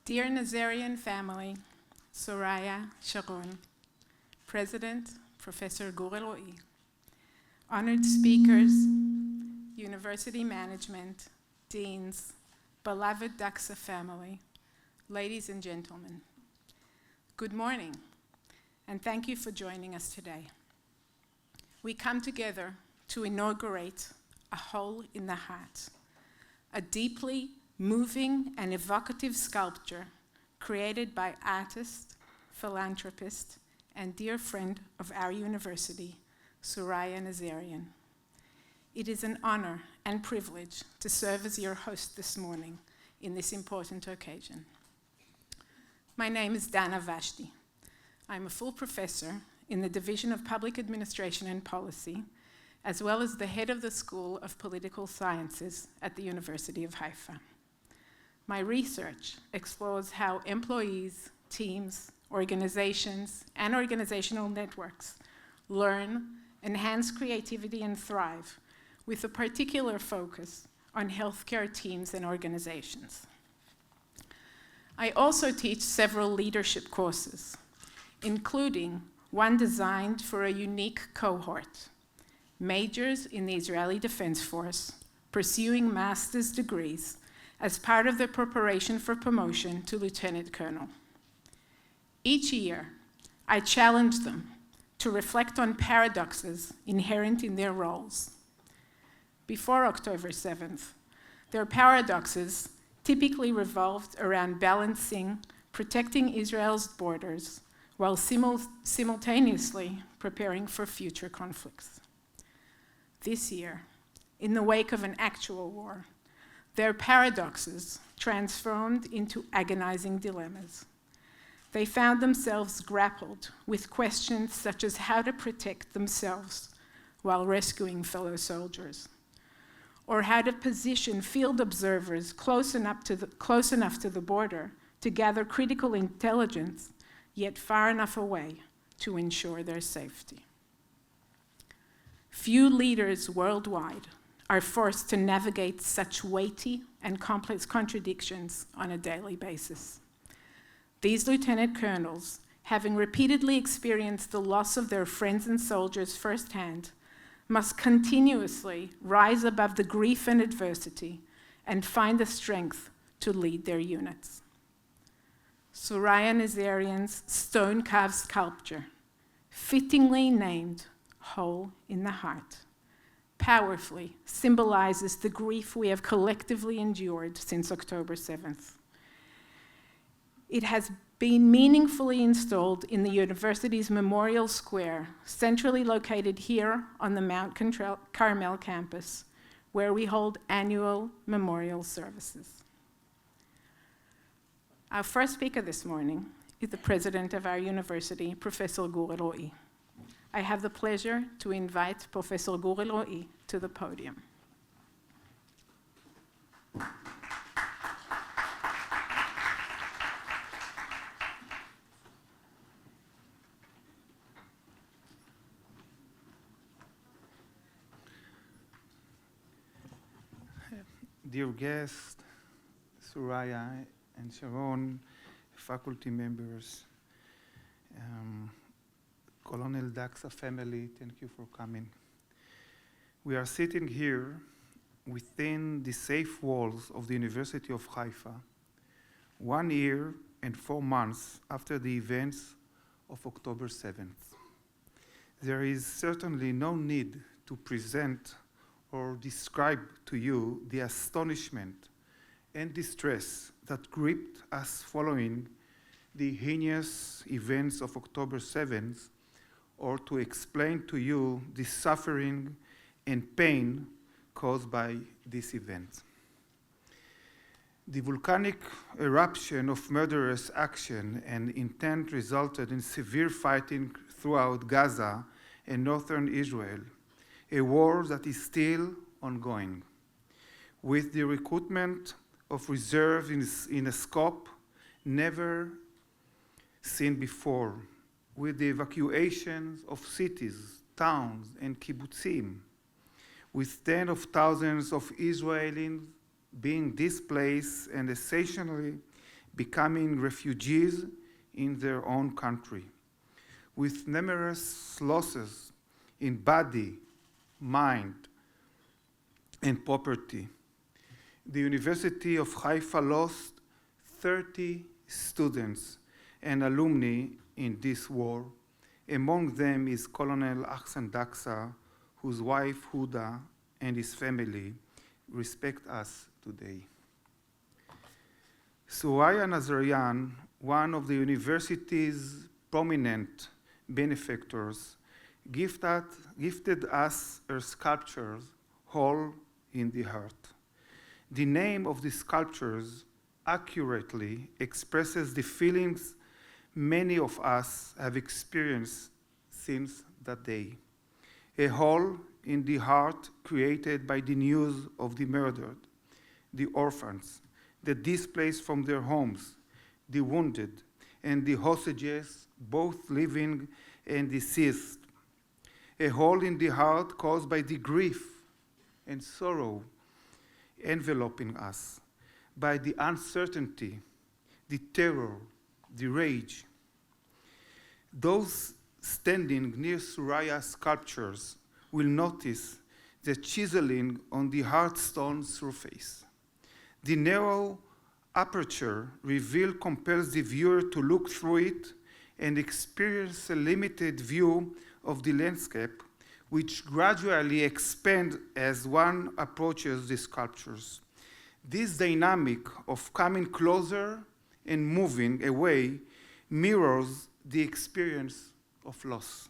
Dear Nazarian family, Soraya, Sharon, President, Professor Gure Ro'i, honored speakers, university management, deans, beloved Daksa family, ladies and gentlemen, good morning, and thank you for joining us today. We come together to inaugurate a hole in the heart, a deeply moving and evocative sculpture created by artist, philanthropist, and dear friend of our university, Soraya Nazarian. It is an honor and privilege to serve as your host this morning in this important occasion. My name is Dana Vashti. I'm a full professor in the Division of Public Administration and Policy, as well as the head of the School of Political Sciences at the University of Haifa. My research explores how employees, teams, organizations, and organizational networks learn, enhance creativity, and thrive, with a particular focus on healthcare teams and organizations. I also teach several leadership courses, including one designed for a unique cohort, majors in the Israeli Defense Force pursuing master's degrees as part of their preparation for promotion to lieutenant colonel. Each year, I challenge them to reflect on paradoxes inherent in their roles. Before October 7th, their paradoxes typically revolved around balancing protecting Israel's borders while simultaneously preparing for future conflicts. This year, in the wake of an actual war, their paradoxes transformed into agonizing dilemmas. They found themselves grappled with questions such as how to protect themselves while rescuing fellow soldiers, or how to position field observers close enough to the border to gather critical intelligence, yet far enough away to ensure their safety. Few leaders worldwide are forced to navigate such weighty and complex contradictions on a daily basis. These lieutenant colonels, having repeatedly experienced the loss of their friends and soldiers firsthand, must continuously rise above the grief and adversity and find the strength to lead their units. Soraya Nazarian's stone-carved sculpture, fittingly named Hole in the Heart, powerfully symbolizes the grief we have collectively endured since October 7th. It has been meaningfully installed in the university's Memorial Square, centrally located here on the Mount Carmel campus, where we hold annual memorial services. Our first speaker this morning is the president of our university, Professor Gure Ro'i. I have the pleasure to invite Professor Gure Ro'i to the podium. Dear guests, Soraya and Sharon, faculty members, Colonel Daksa family, thank you for coming. We are sitting here within the safe walls of the University of Haifa, 1 year and 4 months after the events of October 7th. There is certainly no need to present or describe to you the astonishment and distress that gripped us following the heinous events of October 7th, or to explain to you the suffering and pain caused by this event. The volcanic eruption of murderous action and intent resulted in severe fighting throughout Gaza and northern Israel, a war that is still ongoing, with the recruitment of reserves in a scope never seen before, with the evacuations of cities, towns, and kibbutzim, with tens of thousands of Israelis being displaced and essentially becoming refugees in their own country, with numerous losses in body, mind, and property. The University of Haifa lost 30 students and alumni in this war. Among them is Colonel Ahsan Daksa, whose wife Huda and his family respect us today. Soraya Nazarian, one of the university's prominent benefactors, gifted us her sculptures, Hole in the Heart. The name of the sculptures accurately expresses the feelings many of us have experienced since that day. A hole in the heart created by the news of the murdered, the orphans, the displaced from their homes, the wounded, and the hostages, both living and deceased. A hole in the heart caused by the grief and sorrow enveloping us, by the uncertainty, the terror, the rage. Those standing near Soraya's sculptures will notice the chiseling on the hard stone surface. The narrow aperture revealed compels the viewer to look through it and experience a limited view of the landscape, which gradually expands as one approaches the sculptures. This dynamic of coming closer and moving away mirrors the experience of loss.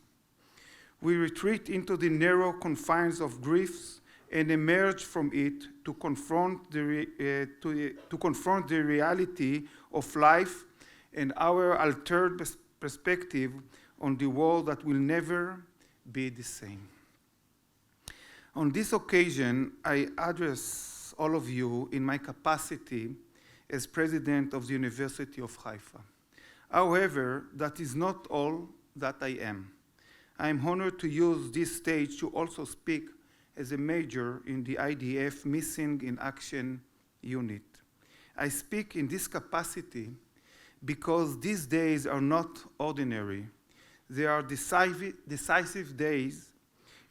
We retreat into the narrow confines of griefs and emerge from it to confront the reality of life and our altered perspective on the world that will never be the same. On this occasion, I address all of you in my capacity as president of the University of Haifa. However, that is not all that I am. I am honored to use this stage to also speak as a major in the IDF Missing in Action Unit. I speak in this capacity because these days are not ordinary. They are decisive days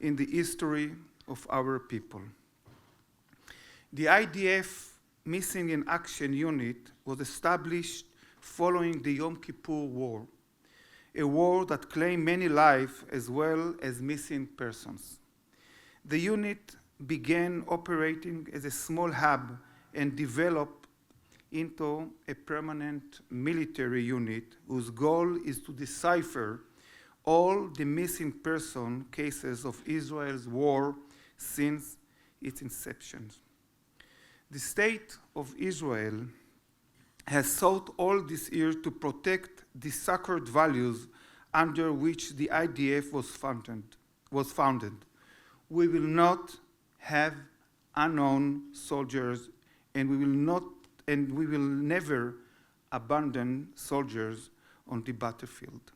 in the history of our people. The IDF Missing in Action Unit was established following the Yom Kippur War, a war that claimed many lives as well as missing persons. The unit began operating as a small hub and developed into a permanent military unit whose goal is to decipher all the missing person cases of Israel's war since its inception. The state of Israel has sought all this year to protect the sacred values under which the IDF was founded. We will not have unknown soldiers, and we will never abandon soldiers on the battlefield.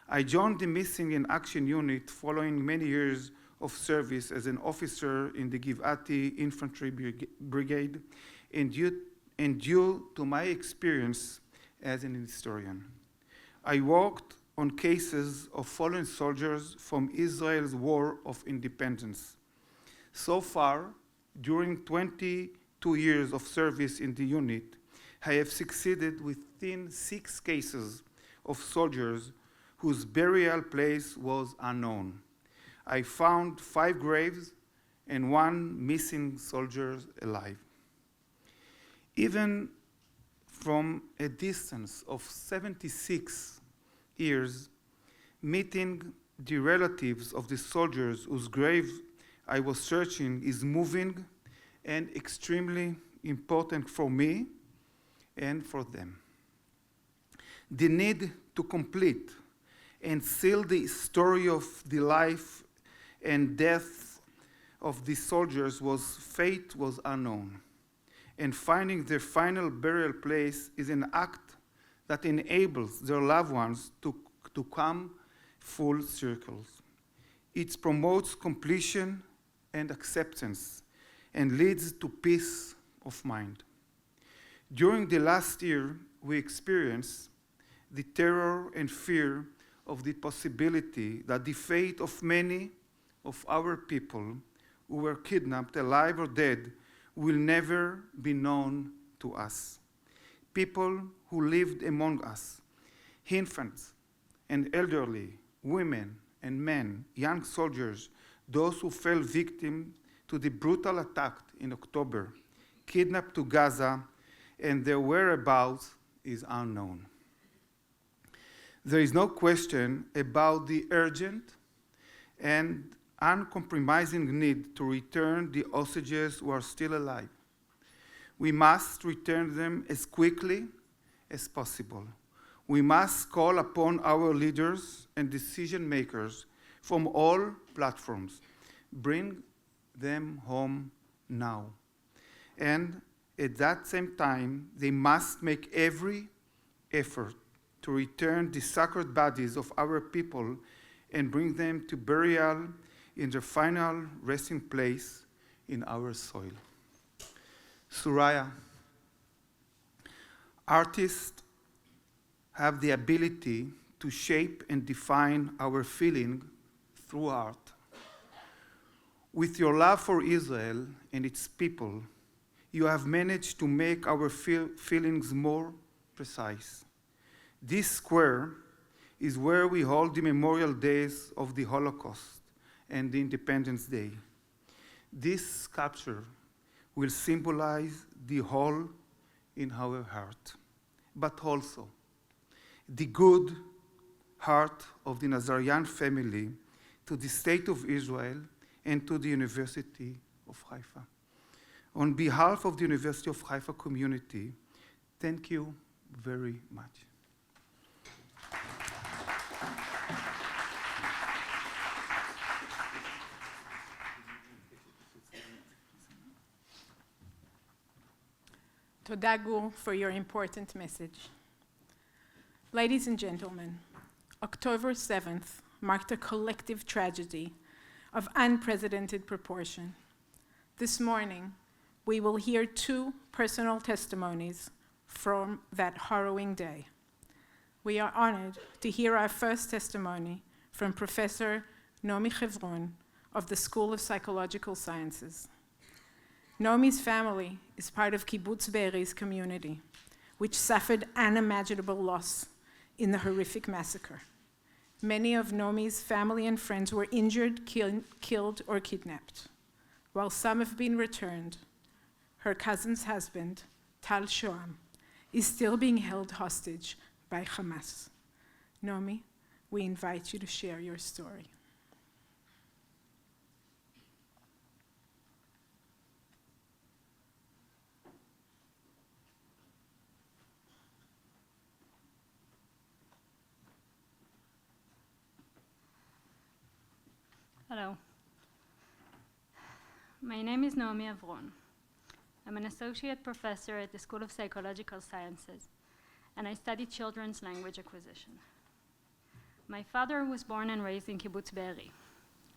I joined the Missing in Action Unit following many years of service as an officer in the Givati Infantry Brigade, and due to my experience as an historian. I worked on cases of fallen soldiers from Israel's War of Independence. So far, during 22 years of service in the unit, I have succeeded within 6 cases of soldiers whose burial place was unknown. I found 5 graves and 1 missing soldier alive. Even from a distance of 76 years, meeting the relatives of the soldiers whose grave I was searching is moving and extremely important for me and for them. The need to complete and seal the story of the life and death of the soldiers fate was unknown. And finding their final burial place is an act that enables their loved ones to come full circles. It promotes completion and acceptance and leads to peace of mind. During the last year, we experienced the terror and fear of the possibility that the fate of many of our people who were kidnapped, alive or dead, will never be known to us. People who lived among us, infants and elderly, women and men, young soldiers, those who fell victim to the brutal attack in October, kidnapped to Gaza, and their whereabouts is unknown. There is no question about the urgent and uncompromising need to return the hostages who are still alive. We must return them as quickly as possible. We must call upon our leaders and decision makers from all platforms. Bring them home now. And at that same time, they must make every effort to return the sacred bodies of our people and bring them to burial in their final resting place in our soil. Soraya, artists have the ability to shape and define our feeling through art. With your love for Israel and its people, you have managed to make our feelings more precise. This square is where we hold the memorial days of the Holocaust and the Independence Day. This sculpture will symbolize the hole in our heart, but also the good heart of the Nazarian family to the State of Israel and to the University of Haifa. On behalf of the University of Haifa community, thank you very much. Toda Gur for your important message. Ladies and gentlemen, October 7th marked a collective tragedy of unprecedented proportion. This morning, we will hear two personal testimonies from that harrowing day. We are honored to hear our first testimony from Professor Naomi Chevron of the School of Psychological Sciences. Naomi's family is part of Kibbutz Be'eri's community, which suffered unimaginable loss in the horrific massacre. Many of Naomi's family and friends were injured, killed, or kidnapped. While some have been returned, her cousin's husband, Tal Shoam, is still being held hostage by Hamas. Naomi, we invite you to share your story. Hello. My name is Naomi Avron. I'm an associate professor at the School of Psychological Sciences, and I study children's language acquisition. My father was born and raised in Kibbutz Be'eri,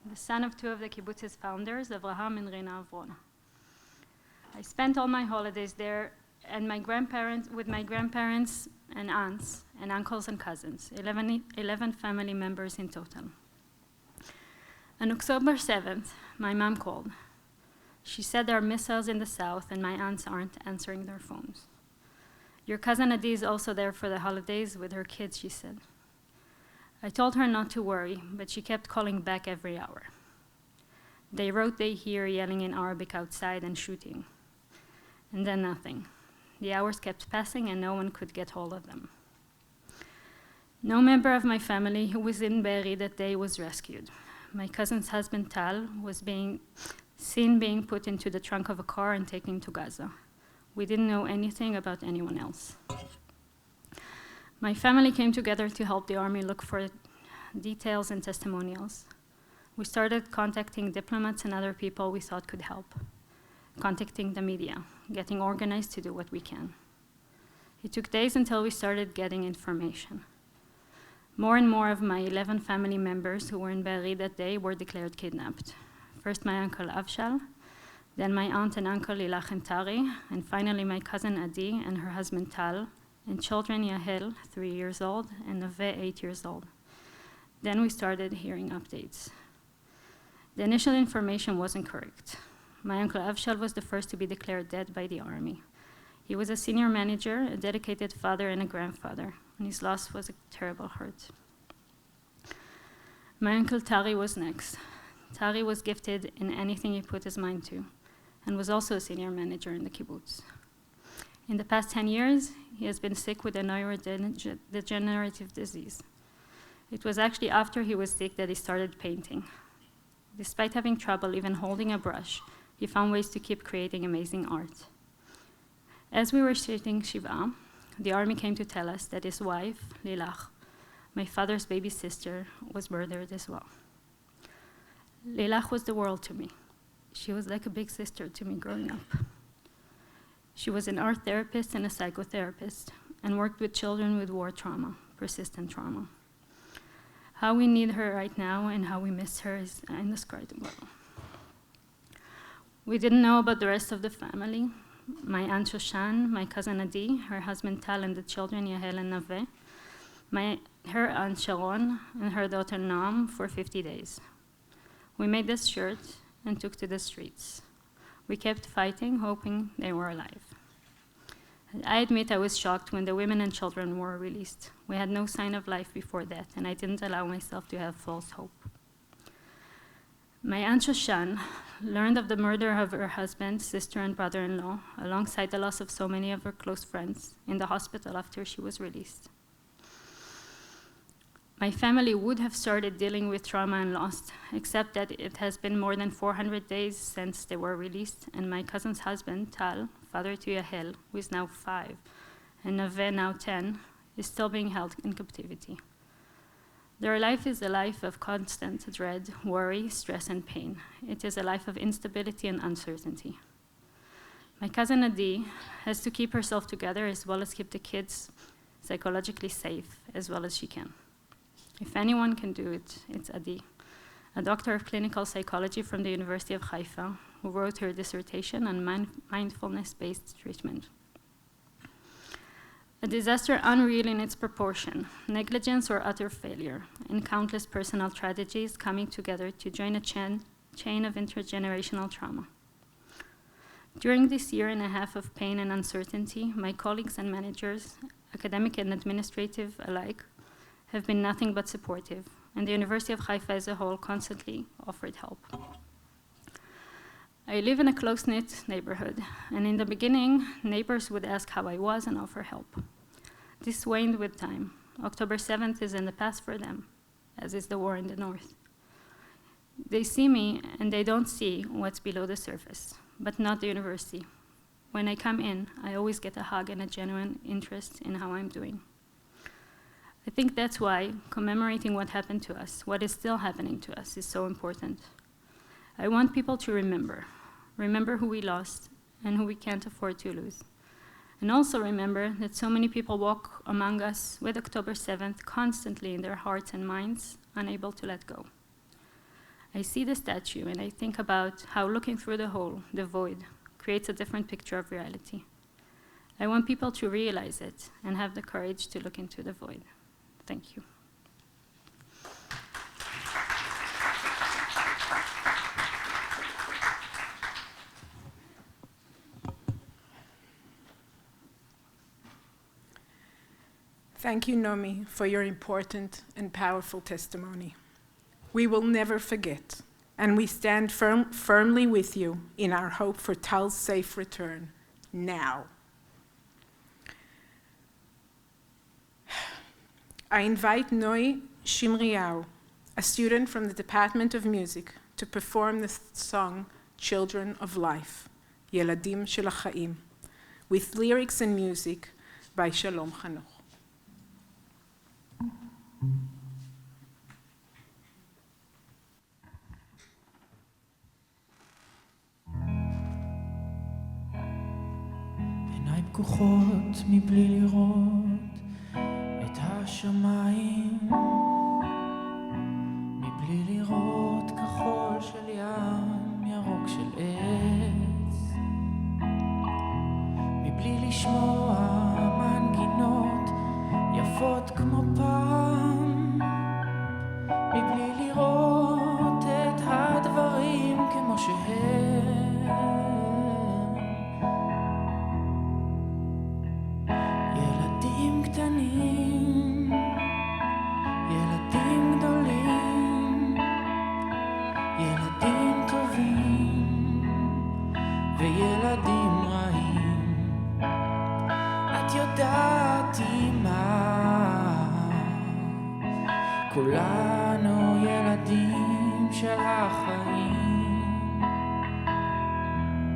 the son of two of the kibbutz's founders, Avraham and Rina Avron. I spent all my holidays there and with my grandparents and aunts and uncles and cousins, 11 family members in total. On October 7th, my mom called. She said there are missiles in the south and my aunts aren't answering their phones. Your cousin Adi is also there for the holidays with her kids, she said. I told her not to worry, but she kept calling back every hour. They wrote they hear yelling in Arabic outside and shooting. And then nothing. The hours kept passing and no one could get hold of them. No member of my family who was in Be'eri that day was rescued. My cousin's husband, Tal, was seen being put into the trunk of a car and taken to Gaza. We didn't know anything about anyone else. My family came together to help the army look for details and testimonials. We started contacting diplomats and other people we thought could help, contacting the media, getting organized to do what we can. It took days until we started getting information. More and more of my 11 family members who were in Be'eri that day were declared kidnapped. First my uncle Avshal, then my aunt and uncle Lilach and Tari, and finally my cousin Adi and her husband Tal, and children Yahel, 3 years old, and Nave, 8 years old. Then we started hearing updates. The initial information wasn't correct. My uncle Avshal was the first to be declared dead by the army. He was a senior manager, a dedicated father, and a grandfather, and his loss was a terrible hurt. My uncle Tari was next. Tari was gifted in anything he put his mind to, and was also a senior manager in the kibbutz. In the past 10 years, he has been sick with a neurodegenerative disease. It was actually after he was sick that he started painting. Despite having trouble even holding a brush, he found ways to keep creating amazing art. As we were sitting Shiva, the army came to tell us that his wife, Lilach, my father's baby sister, was murdered as well. Lilach was the world to me. She was like a big sister to me growing up. She was an art therapist and a psychotherapist, and worked with children with war trauma, persistent trauma. How we need her right now and how we miss her is indescribable. We didn't know about the rest of the family. My aunt Shoshan, my cousin Adi, her husband Tal, and the children Yahel and Nave, her aunt Sharon, and her daughter Noam for 50 days. We made this shirt and took to the streets. We kept fighting, hoping they were alive. I admit I was shocked when the women and children were released. We had no sign of life before that, and I didn't allow myself to have false hope. My aunt Shoshan learned of the murder of her husband, sister, and brother-in-law, alongside the loss of so many of her close friends, in the hospital after she was released. My family would have started dealing with trauma and loss, except that it has been more than 400 days since they were released, and my cousin's husband, Tal, father to Yahel, who is now 5, and Nave, now 10, is still being held in captivity. Their life is a life of constant dread, worry, stress, and pain. It is a life of instability and uncertainty. My cousin Adi has to keep herself together as well as keep the kids psychologically safe as well as she can. If anyone can do it, it's Adi, a doctor of clinical psychology from the University of Haifa, who wrote her dissertation on mindfulness-based treatment. A disaster unreal in its proportion, negligence or utter failure, and countless personal tragedies coming together to join a chain of intergenerational trauma. During this year and a half of pain and uncertainty, my colleagues and managers, academic and administrative alike, have been nothing but supportive, and the University of Haifa as a whole constantly offered help. I live in a close-knit neighborhood, and in the beginning, neighbors would ask how I was and offer help. This waned with time. October 7th is in the past for them, as is the war in the north. They see me, and they don't see what's below the surface, but not the university. When I come in, I always get a hug and a genuine interest in how I'm doing. I think that's why commemorating what happened to us, what is still happening to us, is so important. I want people to remember who we lost and who we can't afford to lose. And also remember that so many people walk among us with October 7th constantly in their hearts and minds, unable to let go. I see the statue and I think about how looking through the hole, the void, creates a different picture of reality. I want people to realize it and have the courage to look into the void. Thank you. Thank you, Nomi, for your important and powerful testimony. We will never forget, and we stand firmly with you in our hope for Tal's safe return now. I invite Noi Shimriau, a student from the Department of Music, to perform the song Children of Life, Yeladim Shel HaChaim, with lyrics and music by Shalom Chanoch. עיניי פקוחות מבלי לראות את השמיים, מבלי לראות כחול של ים, ירוק של כולנו ילדים של החיים.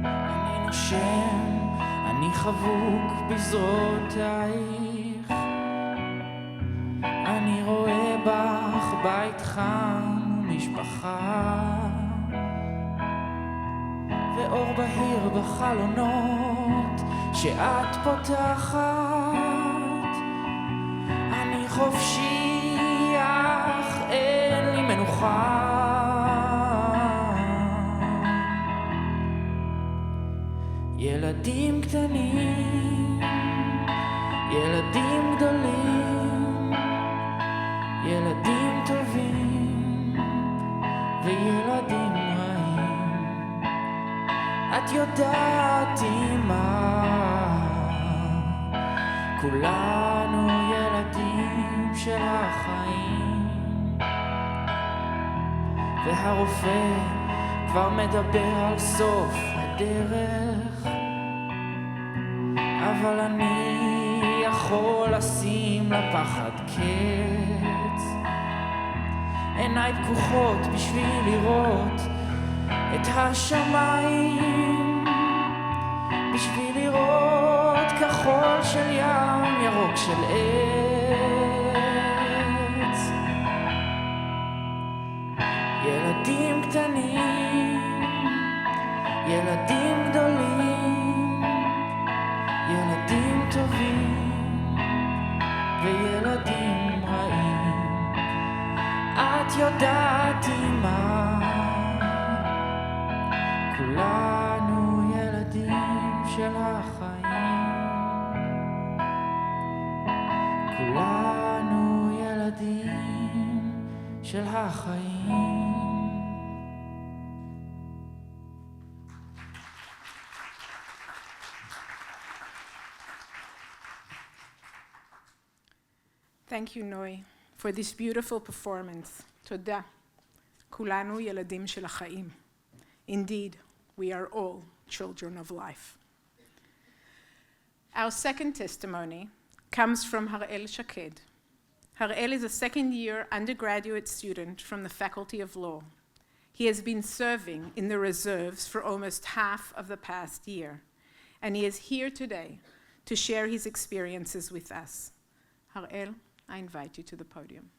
אני נושם, אני חבוק בזרועותייך. אני רואה בך בית חם ומשפחה, ואור בהיר בחלונות שאת פותחת. אני חופשי אך אין לי מנוחה. ילדים קטנים, ילדים גדולים, ילדים טובים וילדים רעים. את יודעת מה, כולנו ילדים של החיים. והרופא כבר מדבר על סוף הדרך, אבל אני יכול לשים לפחד קץ. עיניי פקוחות בשביל לראות את השמיים, בשביל לראות כחול של ים, ירוק של עץ. ילדים קטנים, ילדים גדולים, ילדים טובים וילדים רעים. את יודעת מה, כולנו ילדים של החיים. כולנו ילדים של החיים. Thank you, Noi, for this beautiful performance. תודה. כולנו ילדים של החיים. Indeed, we are all children of life. Our second testimony comes from Harel Shaked. Harel is a second-year undergraduate student from the Faculty of Law. He has been serving in the reserves for almost half of the past year, and he is here today to share his experiences with us. Harel, I invite you to the podium.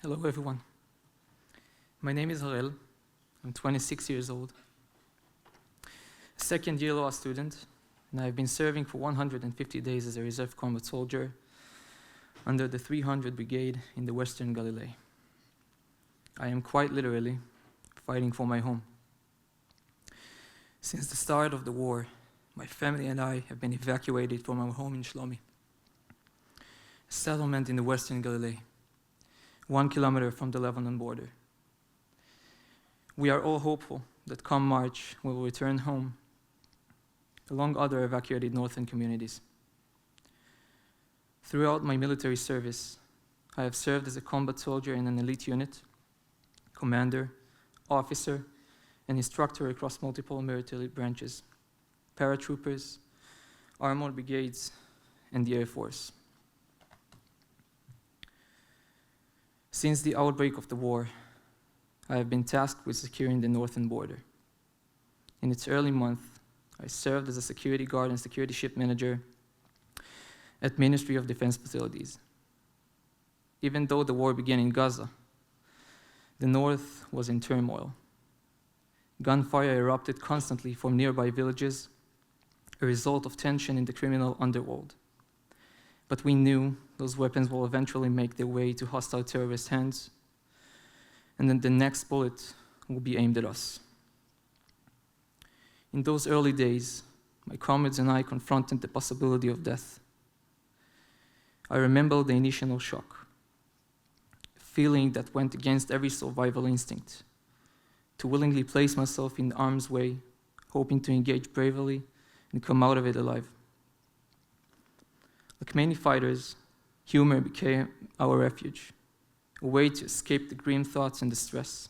Hello, everyone. My name is Harel. I'm 26 years old, a second-year law student, and I've been serving for 150 days as a reserve combat soldier under the 300 Brigade in the Western Galilee. I am quite literally fighting for my home. Since the start of the war, my family and I have been evacuated from our home in Shlomi, a settlement in the Western Galilee, 1 kilometer from the Lebanon border. We are all hopeful that come March we will return home, along other evacuated northern communities. Throughout my military service, I have served as a combat soldier in an elite unit, commander, officer, and instructor across multiple military branches, paratroopers, armored brigades, and the Air Force. Since the outbreak of the war, I have been tasked with securing the northern border. In its early month, I served as a security guard and security ship manager at Ministry of Defense facilities. Even though the war began in Gaza, the north was in turmoil. Gunfire erupted constantly from nearby villages, a result of tension in the criminal underworld. But we knew those weapons will eventually make their way to hostile terrorist hands, and then the next bullet will be aimed at us. In those early days, my comrades and I confronted the possibility of death. I remember the initial shock, a feeling that went against every survival instinct, to willingly place myself in harm's way, hoping to engage bravely and come out of it alive. Like many fighters, humor became our refuge, a way to escape the grim thoughts and distress.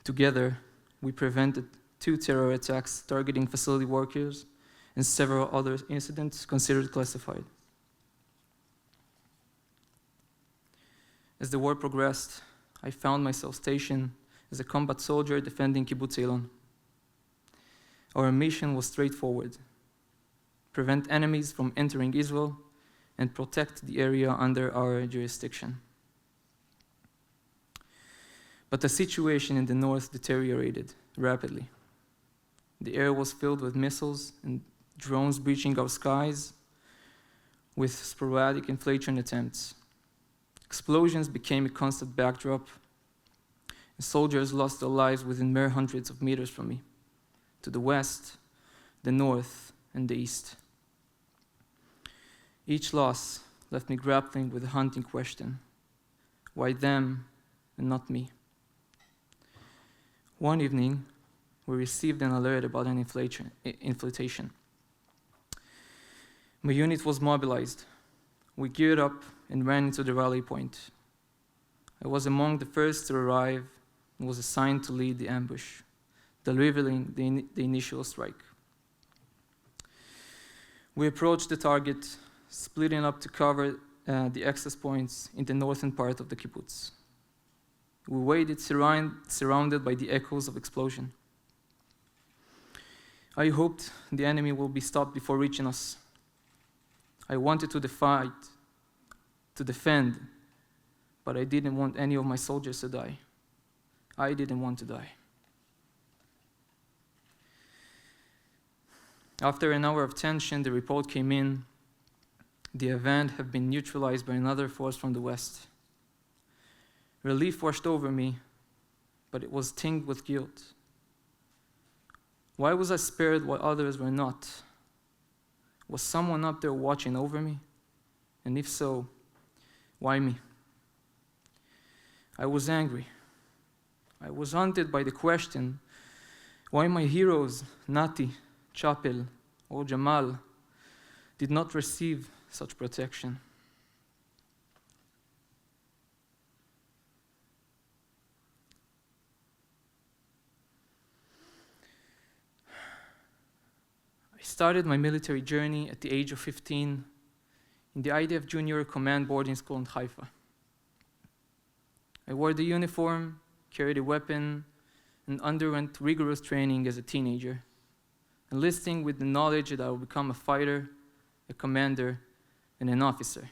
Together, we prevented 2 terror attacks targeting facility workers and several other incidents considered classified. As the war progressed, I found myself stationed as a combat soldier defending Kibbutz Eilon. Our mission was straightforward: prevent enemies from entering Israel and protect the area under our jurisdiction. But the situation in the north deteriorated rapidly. The air was filled with missiles and drones breaching our skies with sporadic infiltration attempts. Explosions became a constant backdrop, and soldiers lost their lives within mere hundreds of meters from me, to the west, the north, and the east. Each loss left me grappling with a haunting question: why them and not me? One evening, we received an alert about an infiltration. My unit was mobilized. We geared up and ran into the rally point. I was among the first to arrive and was assigned to lead the ambush, delivering the initial strike. We approached the target, splitting up to cover the access points in the northern part of the kibbutz. We waited surrounded by the echoes of explosion. I hoped the enemy will be stopped before reaching us. I wanted to defend, but I didn't want any of my soldiers to die. I didn't want to die. After an hour of tension, the report came in. The event had been neutralized by another force from the west. Relief washed over me, but it was tinged with guilt. Why was I spared while others were not? Was someone up there watching over me? And if so, why me? I was angry. I was haunted by the question why my heroes, Nati, Chapel, or Jamal, did not receive such protection. I started my military journey at the age of 15 in the IDF Junior Command Boarding School in Haifa. I wore the uniform, carried a weapon, and underwent rigorous training as a teenager, enlisting with the knowledge that I would become a fighter, a commander, and an officer.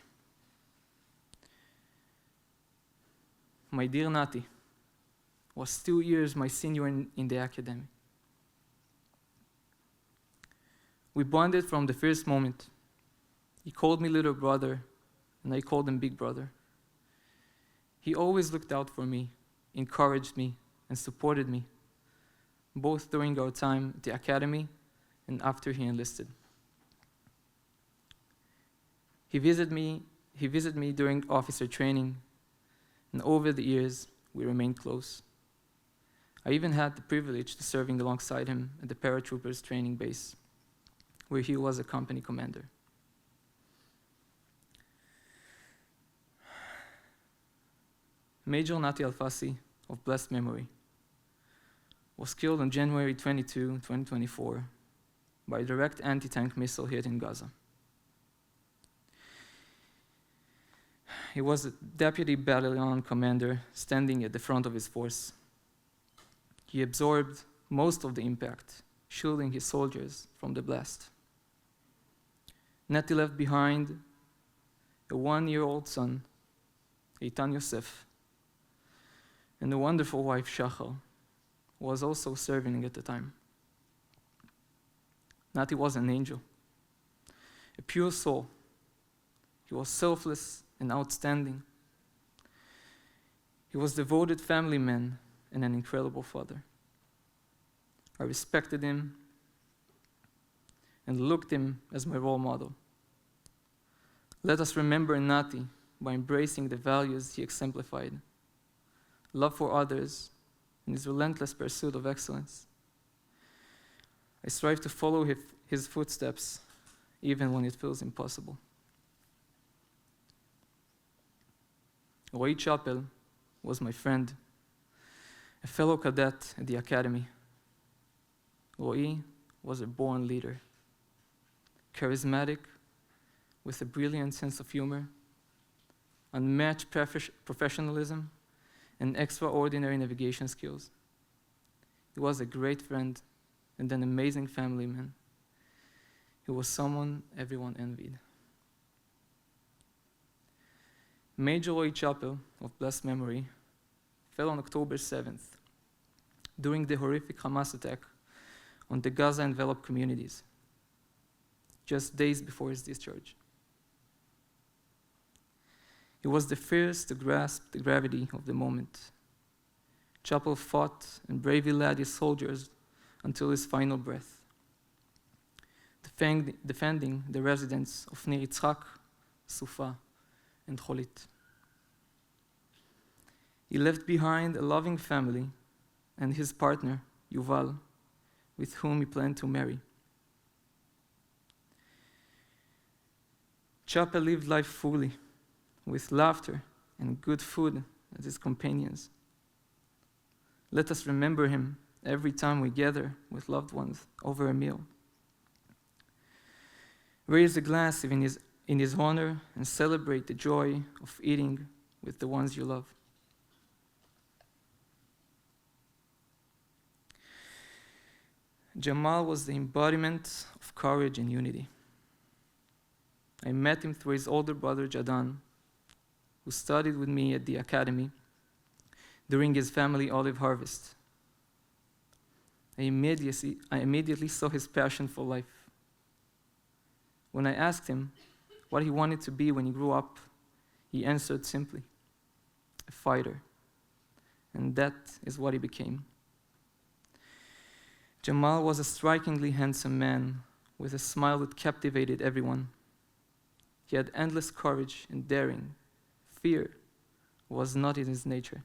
My dear Nati was 2 years my senior in the academy. We bonded from the first moment. He called me little brother, and I called him big brother. He always looked out for me, encouraged me, and supported me, both during our time at the academy and after he enlisted. He visited me during officer training, and over the years, we remained close. I even had the privilege of serving alongside him at the paratroopers training base, where he was a company commander. Major Nati Alfasi, of blessed memory, was killed on January 22, 2024, by a direct anti-tank missile hit in Gaza. He was a deputy battalion commander standing at the front of his force. He absorbed most of the impact, shielding his soldiers from the blast. Nati left behind a 1-year-old son, Eitan Yosef, and a wonderful wife, Shachar, who was also serving at the time. Nati was an angel, a pure soul. He was selfless and outstanding. He was a devoted family man and an incredible father. I respected him and looked him as my role model. Let us remember Nati by embracing the values he exemplified: love for others and his relentless pursuit of excellence. I strive to follow his footsteps, even when it feels impossible. Roy Chappell was my friend, a fellow cadet at the academy. Roy was a born leader, charismatic, with a brilliant sense of humor, unmatched professionalism, and extraordinary navigation skills. He was a great friend and an amazing family man. He was someone everyone envied. Major Roy Chappell, of blessed memory, fell on October 7th during the horrific Hamas attack on the Gaza-enveloped communities, just days before his discharge. He was the first to grasp the gravity of the moment. Chappell fought and bravely led his soldiers until his final breath, defending the residents of Nir Yitzhak, Sufa, and Cholit. He left behind a loving family and his partner, Yuval, with whom he planned to marry. Chappell lived life fully, with laughter and good food as his companions. Let us remember him every time we gather with loved ones over a meal. Raise a glass in his honor and celebrate the joy of eating with the ones you love. Jamal was the embodiment of courage and unity. I met him through his older brother Jadan, who studied with me at the academy during his family olive harvest. I immediately saw his passion for life. When I asked him what he wanted to be when he grew up, he answered simply, a fighter. And that is what he became. Jamal was a strikingly handsome man with a smile that captivated everyone. He had endless courage and daring. Fear was not in his nature.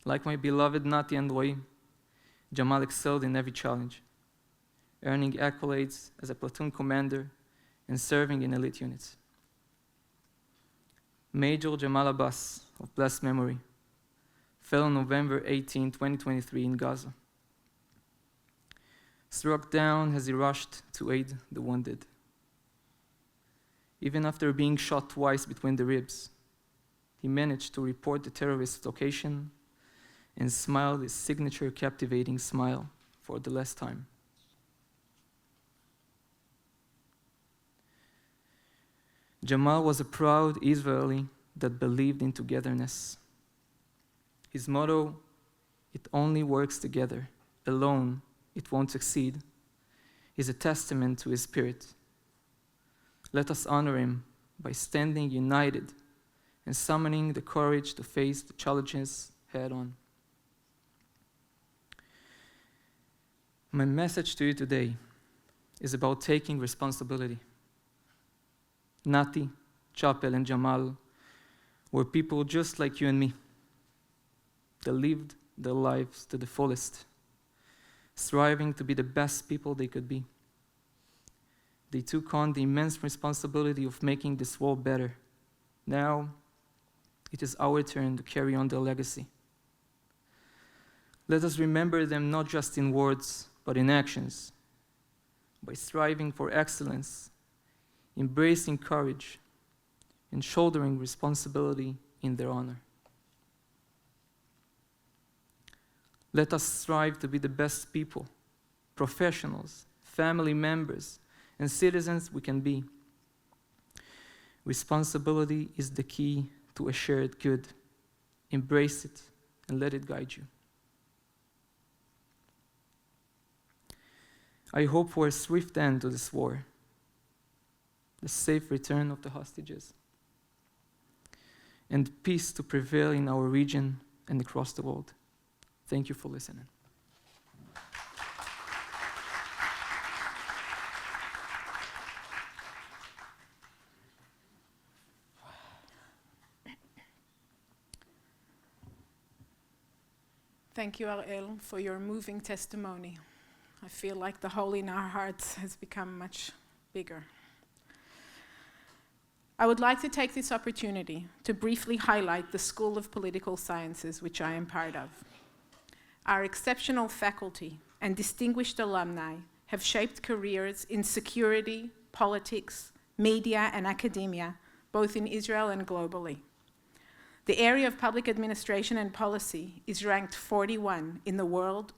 Like my beloved Nati and Roy, Jamal excelled in every challenge, earning accolades as a platoon commander and serving in elite units. Major Jamal Abbas, of blessed memory, fell on November 18, 2023 in Gaza. Struck down as he rushed to aid the wounded. Even after being shot twice between the ribs, he managed to report the terrorist's location and smiled his signature captivating smile for the last time. Jamal was a proud Israeli that believed in togetherness. His motto, "It only works together, alone it won't succeed," is a testament to his spirit. Let us honor him by standing united and summoning the courage to face the challenges head on. My message to you today is about taking responsibility. Nati, Chappell, and Jamal were people just like you and me. They lived their lives to the fullest, striving to be the best people they could be. They took on the immense responsibility of making this world better. Now, it is our turn to carry on their legacy. Let us remember them not just in words, but in actions, by striving for excellence, embracing courage, and shouldering responsibility in their honor. Let us strive to be the best people, professionals, family members, and citizens we can be. Responsibility is the key to a shared good. Embrace it and let it guide you. I hope for a swift end to this war, the safe return of the hostages, and peace to prevail in our region and across the world. Thank you for listening. Thank you, Ariel, for your moving testimony. I feel like the hole in our hearts has become much bigger. I would like to take this opportunity to briefly highlight the School of Political Sciences, which I am part of. Our exceptional faculty and distinguished alumni have shaped careers in security, politics, media, and academia, both in Israel and globally. The area of public administration and policy is ranked 41 in the world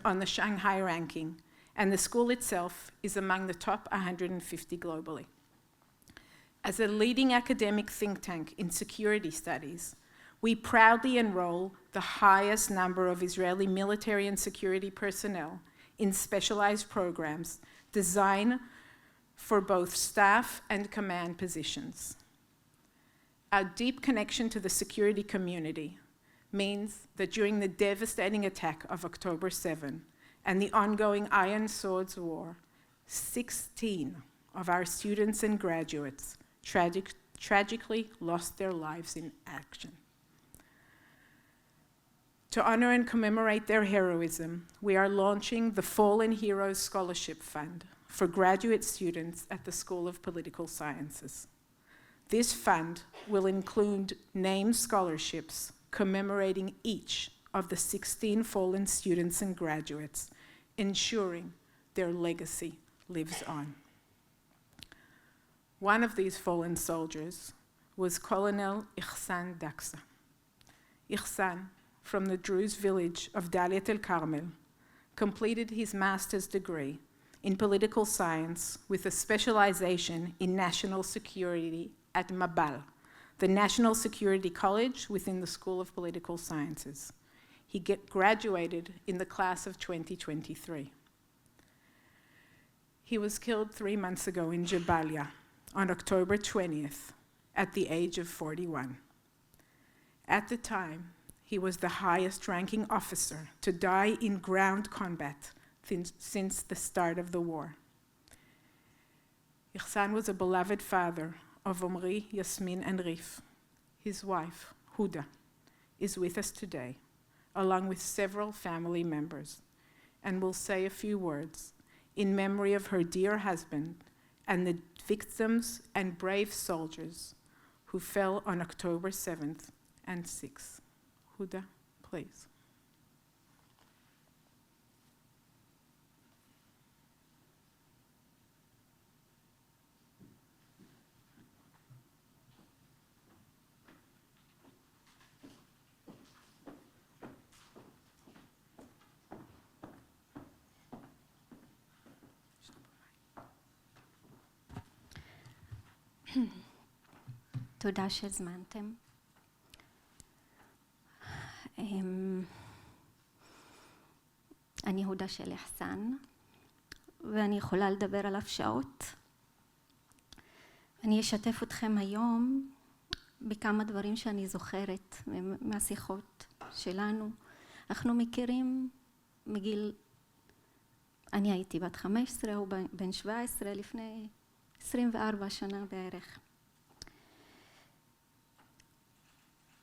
on the Shanghai ranking, and the school itself is among the top 150 globally. As a leading academic think tank in security studies, we proudly enroll the highest number of Israeli military and security personnel in specialized programs designed for both staff and command positions. Our deep connection to the security community means that during the devastating attack of October 7 and the ongoing Iron Swords War, 16 of our students and graduates tragically lost their lives in action. To honor and commemorate their heroism, we are launching the Fallen Heroes Scholarship Fund for graduate students at the School of Political Sciences. This fund will include named scholarships commemorating each of the 16 fallen students and graduates, ensuring their legacy lives on. One of these fallen soldiers was Colonel Ihsan Daksa. Ihsan, from the Druze village of Daliat el-Carmel, completed his master's degree in political science with a specialization in national security at Mabal, the National Security College within the School of Political Sciences. He graduated in the class of 2023. He was killed 3 months ago in Jabalia on October 20th at the age of 41. At the time, he was the highest-ranking officer to die in ground combat since the start of the war. Ihsan was a beloved father of Omri, Yasmin, and Rif. His wife, Huda, is with us today, along with several family members, and will say a few words in memory of her dear husband and the victims and brave soldiers who fell on October 7th and 6th. Huda, please. תודה שהזמנתם. אני הודה של אחסן, ואני יכולה לדבר עליו שעות. אני אשתף אתכם היום בכמה דברים שאני זוכרת מהשיחות שלנו. אנחנו מכירים מגיל, אני הייתי בת 15, הוא בן 17, לפני 24 שנה בערך.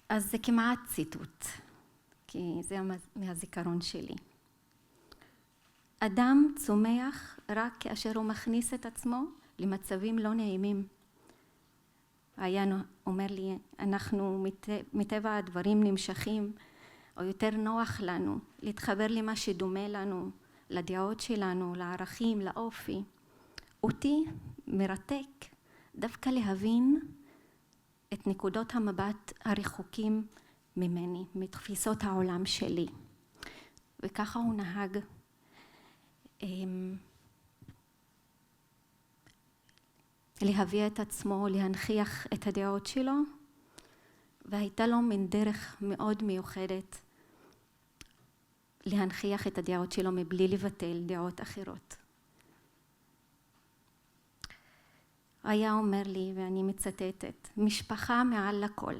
אז זה כמעט ציטוט, כי זה מהזיכרון שלי. אדם צומח רק כאשר הוא מכניס את עצמו למצבים לא נעימים. היה אומר לי, אנחנו מטבע הדברים נמשכים, או יותר נוח לנו, להתחבר למה שדומה לנו, לדעות שלנו, לערכים, לאופי. אותי מרתק דווקא להבין את נקודות המבט הרחוקים ממני, מתפיסות העולם שלי. וככה הוא נהג להביא את עצמו, להנכיח את הדעות שלו, והייתה לו מין דרך מאוד מיוחדת להנכיח את הדעות שלו מבלי לבטל דעות אחרות. היה אומר לי, ואני מצטטת, משפחה מעל לכל.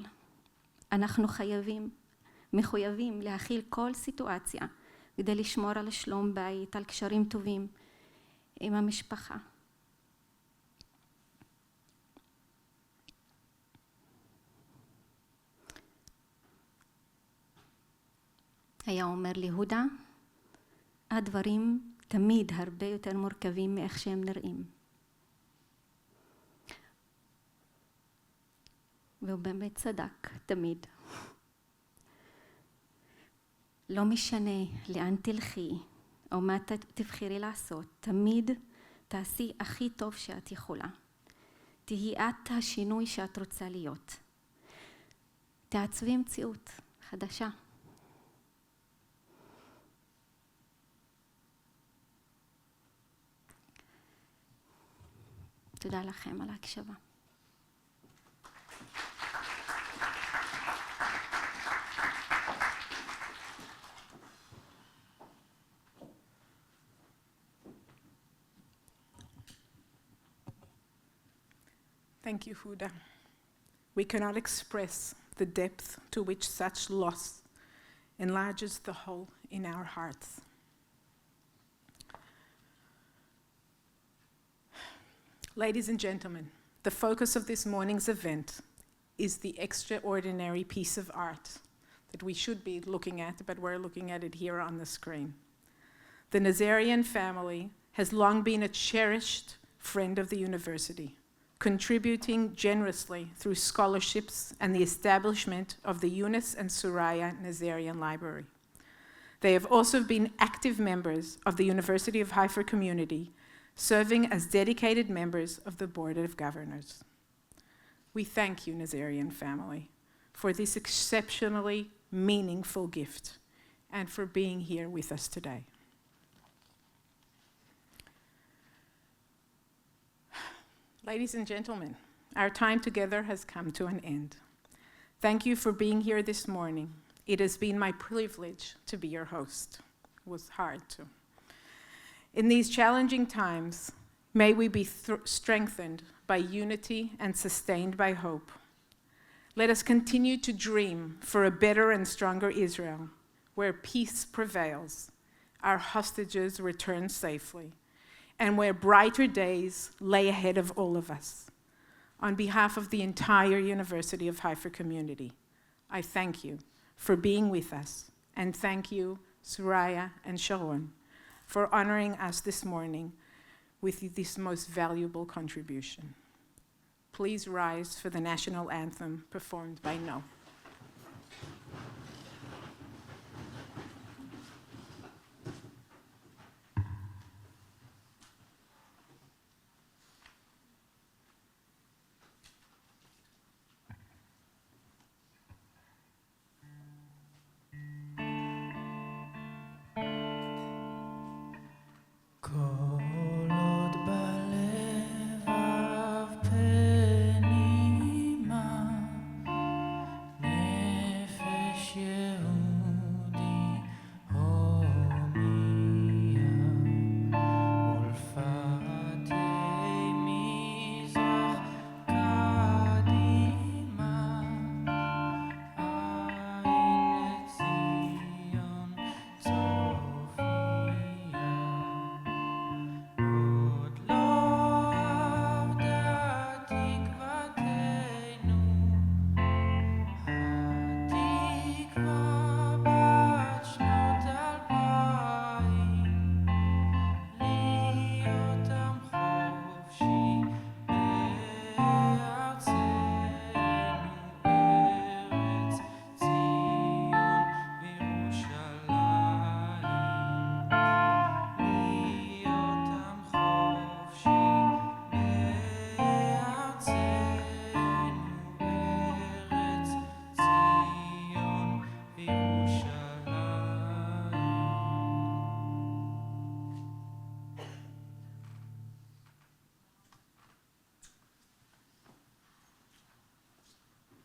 אנחנו מחויבים להכיל כל סיטואציה כדי לשמור על שלום בית, על קשרים טובים עם המשפחה. היה אומר לי, הודה, הדברים תמיד הרבה יותר מורכבים מאיך שהם נראים. והוא באמת צדק, תמיד. לא משנה לאן תלכי, או מה תבחרי לעשות, תמיד תעשי הכי טוב שאת יכולה. תהי את השינוי שאת רוצה להיות. תעצבי מציאות חדשה. תודה לכם על ההקשבה. Thank you, Huda. We cannot express the depth to which such loss enlarges the hole in our hearts. Ladies and gentlemen, the focus of this morning's event is the extraordinary piece of art that we should be looking at, but we're looking at it here on the screen. The Nazarian family has long been a cherished friend of the university, contributing generously through scholarships and the establishment of the Yunus and Suraya Nazarian Library. They have also been active members of the University of Haifa community, serving as dedicated members of the Board of Governors. We thank you, Nazarian family, for this exceptionally meaningful gift and for being here with us today. Ladies and gentlemen, our time together has come to an end. Thank you for being here this morning. It has been my privilege to be your host. It was hard too. In these challenging times, may we be strengthened by unity and sustained by hope. Let us continue to dream for a better and stronger Israel, where peace prevails, our hostages return safely, and where brighter days lay ahead of all of us. On behalf of the entire University of Haifa community, I thank you for being with us, and thank you, Suraya and Sharon, for honoring us this morning with this most valuable contribution. Please rise for the national anthem performed by No.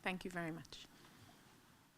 Thank you very much.